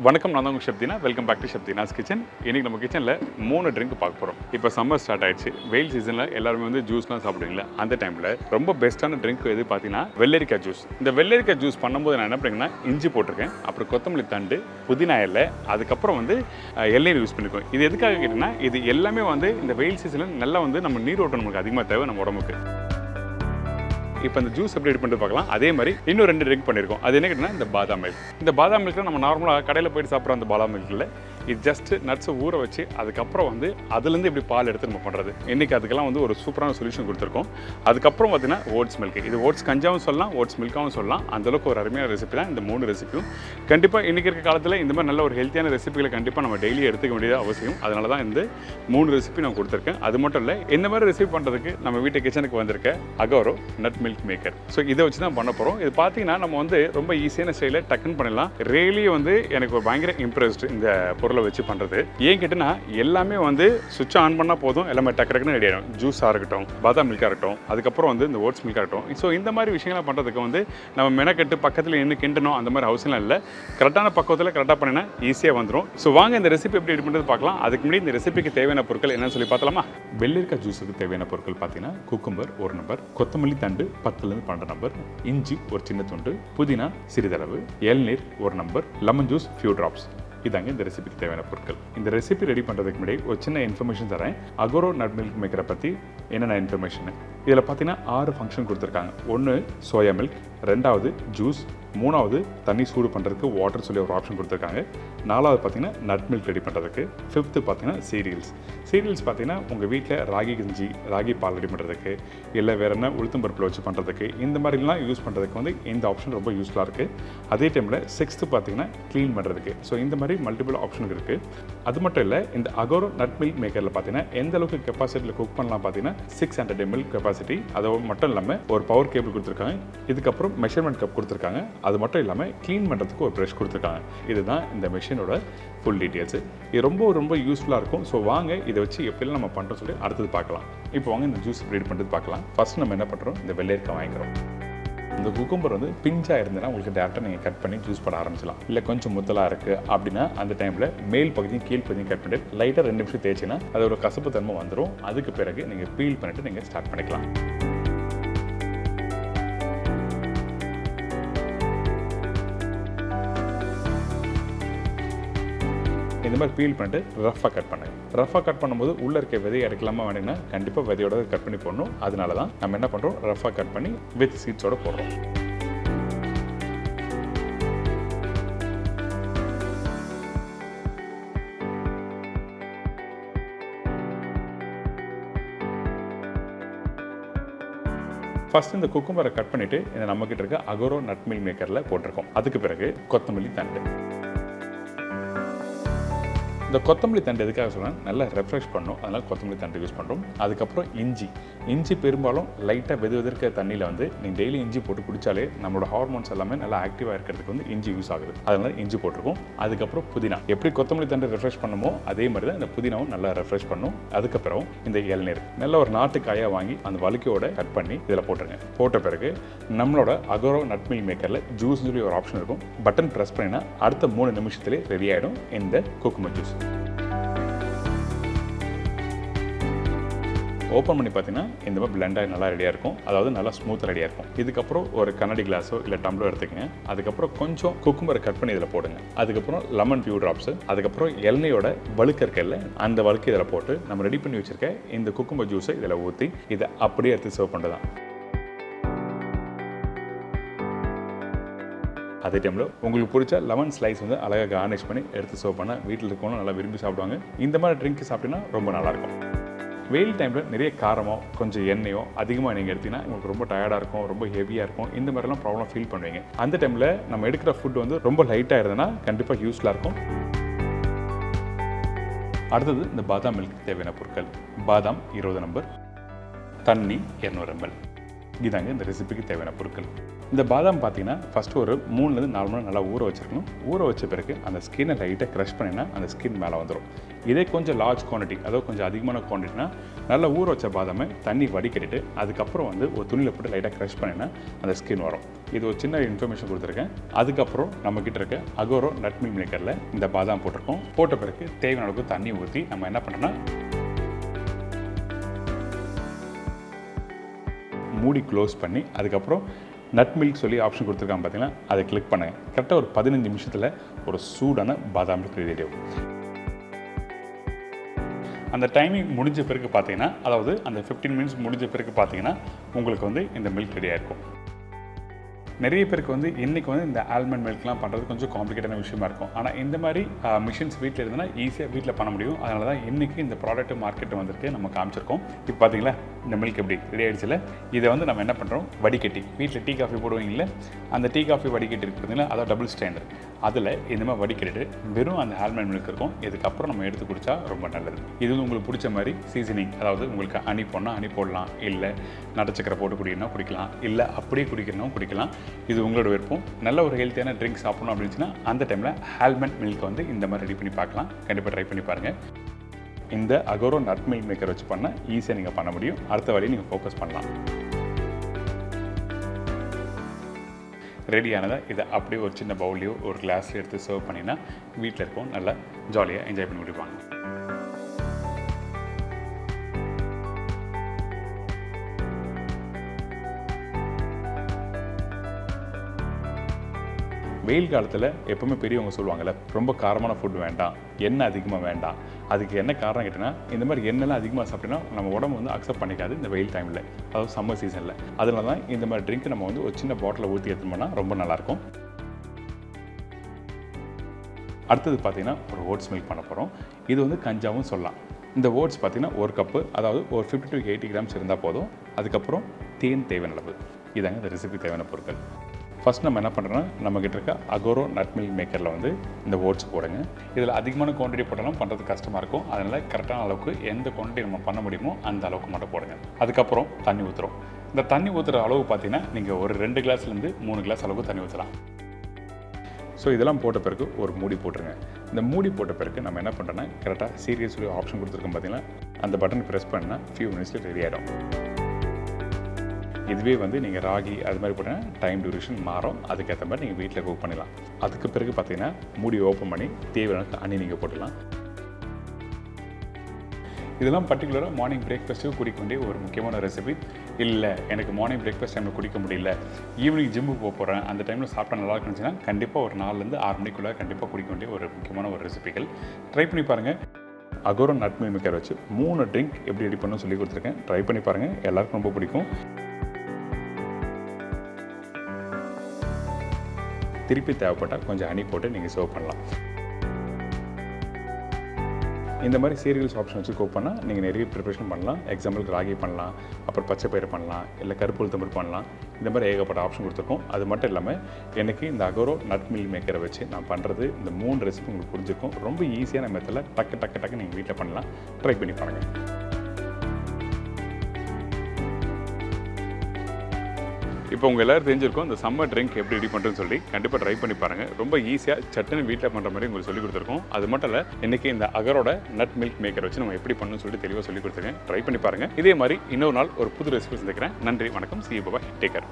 வணக்கம், நான் உங்கள் chef Deena. Welcome back to chef Deena's kitchen. இன்றைக்கி நம்ம கிச்சனில் 3 ட்ரிங்க் பார்க்க போகிறோம். இப்போ சம்மர் ஸ்டார்ட் ஆயிடுச்சு. வெயில் சீசனில் எல்லாருமே வந்து ஜூஸ்லாம் சாப்பிடுவீங்களா? அந்த டைமில் ரொம்ப பெஸ்ட்டான ட்ரிங்க் எது பார்த்தீங்கன்னா வெள்ளரிக்காய் ஜூஸ். இந்த வெள்ளரிக்காய் ஜூஸ் பண்ணும்போது நான் என்ன பண்ணிங்கன்னா இஞ்சி போட்டிருக்கேன், அப்புறம் கொத்தமல்லி தண்டு, புதினா இலை, அதுக்கப்புறம் வந்து எண்ணெய் யூஸ் பண்ணியிருக்கோம். இது எதுக்காக கேட்டிங்கன்னா இது எல்லாமே வந்து இந்த வெயில் சீசனில் நல்லா வந்து நம்ம நீரோட்டம் நமக்கு அதிகமாக தேவை நம்ம உடம்புக்கு. இப்போ இந்த ஜூஸ் எப்படி ரெடி பண்ணிட்டு பார்க்கலாம். அதே மாதிரி இன்னும் 2 ட்ரிங்க் பண்ணியிருக்கோம். அது என்ன கேட்டிங்கன்னா இந்த பாதாம் மில்க். இந்த பாதாம் மில்க்கில் நம்ம நார்மலாக கடையில் போய்ட்டு சாப்பிட்ற அந்த பாதாம் மில்கில் இது ஜஸ்ட் நட்ஸை ஊற வச்சு அதுக்கப்புறம் வந்து அதுலேருந்து இப்படி பால் எடுத்து நம்ம பண்ணுறது. இன்றைக்கி அதுக்கெல்லாம் வந்து ஒரு சூப்பரான சொல்யூஷன் கொடுத்துருக்கோம். அதுக்கப்புறம் பார்த்தீங்கன்னா ஓட்ஸ் மில்க். இது ஓட்ஸ் கஞ்சாவும் சொல்லலாம், ஓட்ஸ் மில்காகவும் சொல்லலாம். அந்தளவுக்கு ஒரு அருமையான ரெசிபி தான் இந்த 3 ரெசிபியும். கண்டிப்பாக இன்றைக்கி இருக்க காலத்தில் இந்த மாதிரி நல்ல ஒரு ஹெல்த்தியான ரெசிபிகளை கண்டிப்பாக நம்ம டெய்லி எடுத்துக்க வேண்டியது அவசியம். அதனால தான் இந்த 3 ரெசிபி நான் கொடுத்துருக்கேன். அது மட்டும் இல்லை, இந்த மாதிரி ரெசிபி பண்ணுறதுக்கு நம்ம வீட்டு கிச்சனுக்கு வந்திருக்க Agaro nut milk maker. So இதை வச்சு தான் பண்ண போகிறோம். இது பார்த்தீங்கன்னா நம்ம வந்து ரொம்ப ஈஸியான ஸ்டைலில் டக்குன்னு பண்ணிடலாம். ரியலி வந்து எனக்கு ஒரு பயங்கர இம்ப்ரெஸ்டு இந்த பொருளை வச்சு பண்ணுறது. ஏன் கேட்டனா எல்லாமே வந்து சுவிட்ச் ஆன் பண்ணால் போதும், எல்லாமே டக்குன்னு ரெடி ஆகிடும். ஜூஸாக இருக்கட்டும், பாதாம் மில்காக இருக்கட்டும், அதுக்கப்புறம் வந்து இந்த ஓட்ஸ் மில்காக இருக்கட்டும். ஸோ இந்த மாதிரி விஷயங்கள்லாம் பண்ணுறதுக்கு வந்து நம்ம மெனக்கெட்டு பக்கத்தில் என்ன கிண்டணும் அந்த மாதிரி அவசியம் இல்லை. கரெக்டான பக்கத்தில் கரெக்டாக பண்ணினா ஈஸியாக வந்துடும். ஸோ வாங்க இந்த ரெசிபி எப்படி ரெடி பண்ணுறது பார்க்கலாம். அதுக்கு முன்னாடி இந்த ரெசிபிக்கு தேவையான பொருட்கள் என்னன்னு சொல்லி பார்த்தலாமா? வெள்ளரிக்காய் ஜூஸுக்கு தேவையான பொருட்கள் பார்த்தீங்கன்னா குக்கும்பர் 1 நம்பர், கொத்தமல்லி தண்டு 10லேருந்து 12 நம்பர், இஞ்சி ஒரு சின்ன துண்டு, புதினா சிறிதளவு, இளநீர் 1 number, lemon juice few drops. இதாங்க இந்த ரெசிபிக்கு தேவையான பொருட்கள். இந்த ரெசிபி ரெடி பண்ணுறதுக்கு முன்னாடி ஒரு சின்ன இன்ஃபர்மேஷன் தரேன். அகோரோ நட் மில்க் மேக்கரை பற்றி என்னென்ன இன்ஃபர்மேஷன். இதில் பார்த்தீங்கன்னா 6 ஃபங்க்ஷன் கொடுத்துருக்காங்க. 1 சோயா மில்க், 2வது ஜூஸ், 3வது தண்ணி சூடு பண்ணுறதுக்கு வாட்டர் சொல்லி ஒரு ஆப்ஷன் கொடுத்துருக்காங்க, 4வது பார்த்தீங்கன்னா நட் மில்க் ரெடி பண்ணுறதுக்கு, 5th பார்த்தீங்கன்னா சீரியல்ஸ் பார்த்தீங்கன்னா உங்கள் வீட்டில் ராகி கஞ்சி, ராகி பால் ரெடி பண்ணுறதுக்கு, இல்லை வேறு என்ன உளுத்தம்பருப்பில் வச்சு பண்ணுறதுக்கு, இந்த மாதிரிலாம் யூஸ் பண்ணுறதுக்கு வந்து இந்த ஆப்ஷன் ரொம்ப யூஸ்ஃபுல்லாக இருக்குது. அதே டைமில் 6th பார்த்தீங்கன்னா க்ளீன் பண்ணுறதுக்கு. ஸோ இந்த மாதிரி மல்டிபிள் ஆப்ஷன் இருக்குது. அது மட்டும் இல்லை, இந்த அகோரோ நட் மில்க் மேக்கரில் பார்த்தீங்கன்னா எந்த அளவுக்கு கெப்பாசிட்டியில் குக் பண்ணலாம் பார்த்தீங்கன்னா 600 ml கெப்பாசிட்டி. அது மட்டும் இல்லாமல் ஒரு பவர் கேபிள் கொடுத்துருக்காங்க, இதுக்கப்புறம் மெஷர்மெண்ட் கப் கொடுத்துருக்காங்க. அது மட்டும் இல்லாமல் க்ளீன் பண்ணுறதுக்கு ஒரு ப்ரஷ் கொடுத்துருக்காங்க. இதுதான் இந்த மெஷினோட ஃபுல் டீட்டெயில்ஸ். இது ரொம்ப யூஸ்ஃபுல்லாக இருக்கும். ஸோ வாங்க இதை வச்சு எப்படிலாம் நம்ம பண்ணுறோம் சொல்லி அடுத்தது பார்க்கலாம். இப்போ வாங்க இந்த ஜூஸ் ரெடி பண்ணுறது பார்க்கலாம். ஃபர்ஸ்ட் நம்ம என்ன பண்ணுறோம், இந்த வெள்ளரிக்காய் வாங்கிக்கிறோம். இந்த குக்கும்பர் வந்து பிஞ்சாக இருந்ததுன்னா உங்களுக்கு டேரெக்டாக நீங்கள் கட் பண்ணி ஜூஸ் பண்ண ஆரம்பிச்சலாம். இல்லை கொஞ்சம் முத்தலாக இருக்குது அப்படின்னா அந்த டைமில் மேல் பகுதியும் கீழ் பகுதியும் கட் பண்ணிட்டு லைட்டாக 2 நிமிஷம் தேய்ச்சின்னா அது ஒரு கசப்பு தன்மை வந்துடும். அதுக்கு பிறகு நீங்கள் பீல் பண்ணிவிட்டு நீங்கள் ஸ்டார்ட் பண்ணிக்கலாம். இந்த மாதிரி பீல் பண்ணிட்டு ரஃபாக கட் பண்ணுங்க. ரஃபாக கட் பண்ணும்போது உள்ளே இருக்க விதையை எடுக்கலாமா வேணுங்கன்னா கண்டிப்பாக விதையோட கட் பண்ணி போடணும். அதனால தான் நம்ம என்ன பண்ணுறோம், ரஃபாக கட் பண்ணி வித் சீட்ஸோடு போடுறோம். ஃபர்ஸ்ட் இந்த குக்கும்பரை கட் பண்ணிவிட்டு இந்த நம்மக்கிட்ட இருக்க அகோரோ நட் மில்க் மேக்கரில் போட்டிருக்கோம். அதுக்கு பிறகு கொத்தமல்லி தண்டு. இந்த கொத்தமல்லி தண்டு எதுக்காக சொல்கிறேன், நல்லா ரெஃப்ரெஷ் பண்ணும், அதனால் கொத்தமல்லி தண்டு யூஸ் பண்ணுறோம். அதுக்கப்புறம் இஞ்சி பெரும்பாலும் லைட்டாக வெதுவெதிர்க்க தண்ணியில் வந்து நீங்கள் டெய்லி இஞ்சி போட்டு குடித்தாலே நம்மளோட ஹார்மோன்ஸ் எல்லாமே நல்லா ஆக்டிவாக இருக்கிறதுக்கு வந்து இஞ்சி யூஸ் ஆகுது. அதனால இஞ்சி போட்டிருக்கோம். அதுக்கப்புறம் புதினா. எப்படி கொத்தமல்லி தண்டு ரெஃப்ரெஷ் பண்ணுமோ அதே மாதிரி தான் இந்த புதினாவும் நல்லா ரெஃப்ரெஷ் பண்ணும். அதுக்கப்புறம் இந்த இளநீர் நல்ல ஒரு நாட்டுக்காயாக வாங்கி அந்த வழுக்கையோட கட் பண்ணி இதில் போட்டுருங்க. போட்ட பிறகு நம்மளோட அகோரோ நட் மில்க் மேக்கரில் ஜூஸ் சொல்லி ஒரு ஆப்ஷன் இருக்கும். பட்டன் ப்ரெஸ் பண்ணினா அடுத்த 3 நிமிஷத்துலேயே ரெடி ஆகிடும் இந்த குக்கும்பர் ஜூஸ். ஓப்பன் பண்ணி பார்த்தீங்கன்னா இந்த மாதிரி பிளெண்டாக நல்லா ரெடியாக இருக்கும். அதாவது நல்லா ஸ்மூத்தாக ரெடியாக இருக்கும். இதுக்கப்புறம் ஒரு கண்ணாடி கிளாஸோ இல்லை டம்ளோ எடுத்துக்கங்க. அதுக்கப்புறம் கொஞ்சம் குக்கும்பரை கட் பண்ணி இதில் போடுங்க. அதுக்கப்புறம் லெமன் ஃபியூ ட்ராப்ஸ், அதுக்கப்புறம் இளநீயோட வழுக்க இருக்கல அந்த வழுக்கு இதில் போட்டு நம்ம ரெடி பண்ணி வச்சிருக்க இந்த குக்கும்பர் ஜூஸை இதில் ஊற்றி இதை அப்படியே எடுத்து சர்வ் பண்ணுறதான். அதே டைமில் உங்களுக்கு பிடிச்ச லெமன் ஸ்லைஸ் வந்து அழகாக கார்னிஷ் பண்ணி எடுத்து சர்வ் பண்ணால் வீட்டில் இருக்கவங்களும் நல்லா விரும்பி சாப்பிடுவாங்க. இந்த மாதிரி ட்ரிங்க் சாப்பிட்டீங்கன்னா ரொம்ப நல்லாயிருக்கும். வெயில் டைமில் நிறைய காரமோ கொஞ்சம் எண்ணெயோ அதிகமாக நீங்கள் எடுத்தீங்கன்னா உங்களுக்கு ரொம்ப டயர்டாக இருக்கும், ரொம்ப ஹெவியாக இருக்கும், இந்த மாதிரிலாம் ப்ராப்ளம் ஃபீல் பண்ணுவீங்க. அந்த டைமில் நம்ம எடுக்கிற ஃபுட் வந்து ரொம்ப லைட்டாக இருந்ததுன்னா கண்டிப்பாக யூஸ்ஃபுல்லாக இருக்கும். அடுத்தது இந்த பாதாம் மில்க் தேவையான பொருட்கள். பாதாம் 20 நம்பர், தண்ணி 200 ml. இதாங்க இந்த ரெசிபிக்கு தேவையான பொருட்கள். இந்த பாதாம் பார்த்தீங்கன்னா ஃபஸ்ட்டு ஒரு 3லேருந்து 4 மணி நேரம் நல்லா ஊற வச்சிருக்கணும். ஊற வச்ச பிறகு அந்த ஸ்கின்னை லைட்டாக க்ரஷ் பண்ணினா அந்த ஸ்கின் மேலே வந்துடும். இதே கொஞ்சம் லார்ஜ் குவான்டிட்டி, அதாவது கொஞ்சம் அதிகமான குவான்டிட்டினா நல்லா ஊற வச்ச பாதாமை தண்ணி வடிகட்டிட்டு அதுக்கப்புறம் வந்து ஒரு துணியில் போட்டு லைட்டாக க்ரஷ் பண்ணினா அந்த ஸ்கின் வரும். இது ஒரு சின்ன இன்ஃபர்மேஷன் கொடுத்துருக்கேன். அதுக்கப்புறம் நம்மக்கிட்ட இருக்க அகோரோ நட் மில்க் மேக்கரில் இந்த பாதாம் போட்டிருக்கோம். போட்ட பிறகு தேவையான அளவுக்கு தண்ணி ஊற்றி நம்ம என்ன பண்ணோம்னா மூடி க்ளோஸ் பண்ணி அதுக்கப்புறம் நட் மில்க் சொல்லி ஆப்ஷன் கொடுத்துருக்காங்க பார்த்தீங்கன்னா, அதை கிளிக் பண்ணுங்கள். கரெக்டாக ஒரு 15 நிமிஷத்தில் ஒரு சூடான பாதாம் மில்க் ரெடி ஆகும். அந்த டைமிங் முடிஞ்ச பிறகு பார்த்தீங்கன்னா, அதாவது அந்த 15 மினிட்ஸ் முடிஞ்ச பிறகு பார்த்தீங்கன்னா உங்களுக்கு வந்து இந்த மில்க் ரெடியாக இருக்கும். நிறைய பேருக்கு வந்து இன்றைக்கி வந்து இந்த ஆல்மண்ட் மில்க்லாம் பண்ணுறது கொஞ்சம் காம்ப்ளிகேட்டான விஷயமா இருக்கும். ஆனால் இந்த மாதிரி மிஷின்ஸ் வீட்டில் இருந்ததுன்னா ஈஸியாக வீட்டில் பண்ண முடியும். அதனால தான் இன்றைக்கி இந்த ப்ராடக்ட்டு மார்க்கெட்டு வந்திருக்கு, நம்ம காமிச்சிருக்கோம். இப்போ பார்த்தீங்களா இந்த மில்க் எப்படி ரெடி ஆகிடுச்சில்ல. இதை வந்து நம்ம என்ன பண்ணுறோம், வடிகட்டி வீட்டில் டீ காஃபி போடுவீங்களே, அந்த டீ காஃபி வடிகட்டி இருக்குது பார்த்தீங்களா, அதாவது டபுள் ஸ்டாண்டர்ட், அதில் இந்த மாதிரி வடிகட்டிட்டு வெறும் அந்த ஆல்மண்ட் மில்க் இருக்கும். இதுக்கப்புறம் நம்ம எடுத்து குடித்தா ரொம்ப நல்லது. இது வந்து உங்களுக்கு பிடிச்ச மாதிரி சீசனிங், அதாவது உங்களுக்கு ஹனி போடணும் ஹனி போடலாம், இல்லை நடைச்சக்கரை போட்டு குடிக்கணும் குடிக்கலாம், இல்லை அப்படியே குடிக்கணும் குடிக்கலாம். இது உங்களோட விருப்பம். நல்ல ஒரு ஹெல்த்தியான ட்ரிங்க் சாப்பிடணும் அப்படின்னா அந்த டைமில் ஆல்மண்ட் மில்க் வந்து இந்த மாதிரி ரெடி பண்ணி பார்க்கலாம். கண்டிப்பாக ட்ரை பண்ணி பாருங்கள். இந்த அகோரோ நட் மில்க் மேக்கர் வச்சு பண்ண ஈஸியாக நீங்கள் பண்ண முடியும். அடுத்த வழியை நீங்கள் ஃபோக்கஸ் பண்ணலாம். ரெடியானதை இதை அப்படியே ஒரு சின்ன பவுல்லையோ ஒரு கிளாஸ்லையோ எடுத்து சர்வ் பண்ணினா வீட்டில் இருக்கோம் நல்லா ஜாலியாக என்ஜாய் பண்ணி குடிப்பாங்க. வெயில் காலத்தில் எப்போவுமே பெரியவங்க சொல்லுவாங்கள்ல, ரொம்ப காரமான ஃபுட் வேண்டாம், எண்ணெய் அதிகமாக வேண்டாம். அதுக்கு என்ன காரணம் கேட்டிங்கன்னா, இந்த மாதிரி எண்ணெய்லாம் அதிகமாக சாப்பிட்டோன்னா நம்ம உடம்பு வந்து அக்செப்ட் பண்ணிக்காது இந்த வெயில் டைமில், அதாவது சம்மர் சீசனில். அதனால தான் இந்த மாதிரி ட்ரிங்க் நம்ம வந்து ஒரு சின்ன பாட்டிலில் ஊற்றி எடுத்துட்டோம்னா ரொம்ப நல்லாயிருக்கும். அடுத்தது பார்த்திங்கன்னா ஒரு ஓட்ஸ் மில்க் பண்ண போகிறோம். இது வந்து கஞ்சாவும் சொல்லலாம். இந்த ஓட்ஸ் பார்த்திங்கன்னா ஒரு கப்பு, அதாவது ஒரு 50 to 80 கிராம்ஸ் இருந்தால் போதும். அதுக்கப்புறம் தேன் தேவையான அளவு. இதாங்க இந்த ரெசிபி தேவையான பொருட்கள். ஃபஸ்ட் நம்ம என்ன பண்ணுறோன்னா, நம்மக்கிட்ட இருக்க அகோரோ நட் மில்க் மேக்கரில் வந்து இந்த ஓட்ஸ் போடுங்க. இதில் அதிகமான குவான்டிட்டி போட்டாலும் பண்ணுறது கஷ்டமாக இருக்கும். அதனால் கரெக்டான அளவுக்கு எந்த குவான்டிட்டி நம்ம பண்ண முடியுமோ அந்த அளவுக்கு மட்டும் போடுங்க. அதுக்கப்புறம் தண்ணி ஊற்றுறோம். இந்த தண்ணி ஊற்றுற அளவு பார்த்தீங்கன்னா நீங்கள் ஒரு 2 கிளாஸ்லேருந்து 3 கிளாஸ் அளவுக்கு தண்ணி ஊற்றலாம். ஸோ இதெல்லாம் போட்ட பிறகு ஒரு மூடி போட்டுருங்க. இந்த மூடி போட்ட பிறகு நம்ம என்ன பண்ணுறோன்னா, கரெக்டாக சீரியஸ் ஆப்ஷன் கொடுத்துருக்கோம் பார்த்தீங்கன்னா, அந்த பட்டன் ப்ரெஸ் பண்ணால் ஃபியூ மினிட்ஸில் ரெடி ஆகிடும். இதுவே வந்து நீங்கள் ராகி அது மாதிரி போட்டீங்கன்னா டைம் டியூரேஷன் மாறும். அதுக்கேற்ற மாதிரி நீங்கள் வீட்டில் குக் பண்ணிடலாம். அதுக்கு பிறகு பார்த்தீங்கன்னா மூடி ஓப்பன் பண்ணி தேவையான ஹனி நீங்கள் போட்டுடலாம். இதெல்லாம் பர்டிகுலராக மார்னிங் பிரேக்ஃபாஸ்ட்டுக்கு குடிக்க வேண்டிய ஒரு முக்கியமான ரெசிபி. இல்லை எனக்கு மார்னிங் பிரேக்ஃபாஸ்ட் டைமில் குடிக்க முடியல, ஈவினிங் ஜிம்முக்கு போகிறேன், அந்த டைமில் சாப்பிட்டா நல்லா இருக்குன்னு கண்டிப்பாக ஒரு 4லேருந்து 6 மணிக்குள்ளே கண்டிப்பாக குடிக்க வேண்டிய ஒரு முக்கியமான ஒரு ரெசிபிகள். ட்ரை பண்ணி பாருங்கள். அகோரோ நட் மில்க் மேக்கர் வச்சு 3 ட்ரிங்க் எப்படி ரெடி பண்ணணும்னு சொல்லி கொடுத்துருக்கேன். ட்ரை பண்ணி பாருங்கள், எல்லாருக்கும் ரொம்ப பிடிக்கும். திருப்பி தேவைப்பட்டால் கொஞ்சம் ஹனி போட்டு நீங்கள் சர்வ் பண்ணலாம். இந்த மாதிரி சீரியல்ஸ் ஆப்ஷன் வச்சு குக் பண்ணால் நீங்கள் நிறைய ப்ரிப்பரேஷன் பண்ணலாம். எக்ஸாம்பிளுக்கு ராகி பண்ணலாம், அப்புறம் பச்சை பயிறு பண்ணலாம், இல்லை கருப்பு உளுத்தம்பருப்பு பண்ணலாம். இந்த மாதிரி ஏகப்பட்ட ஆப்ஷன் கொடுத்துருக்கோம். அது மட்டும் இல்லாமல் எனக்கு இந்த அகோரோ நட் மில்க் மேக்கரை வச்சு நான் பண்ணுறது இந்த 3 ரெசிபி உங்களுக்கு புரிஞ்சிருக்கும். ரொம்ப ஈஸியான மெத்தடில் டக்கு நீங்கள் வீட்டில் பண்ணலாம். ட்ரை பண்ணி பாருங்கள். இப்போ உங்கள் எல்லோரும் தெரிஞ்சிருக்கும் இந்த சம்மர் ட்ரிங்க் எப்படி ரெடி பண்ணுறதுன்னு சொல்லி. கண்டிப்பாக ட்ரை பண்ணி பாருங்கள். ரொம்ப ஈஸியாக சட்டுன்னு வீட்டில் பண்ணுற மாதிரி உங்களுக்கு சொல்லிக் கொடுத்துருக்கோம். அது மட்டும் இல்லை, இன்றைக்கி இந்த அகரோட நட் மில்க் மேக்கர் வச்சு நம்ம எப்படி பண்ணணும்னு சொல்லி தெளிவாக சொல்லிக் கொடுத்துருக்கேன். ட்ரை பண்ணி பாருங்கள். இதே மாதிரி இன்னொரு நாள் ஒரு புது ரெசிபி சந்திக்கிறேன். நன்றி, வணக்கம், see you, bye, take care.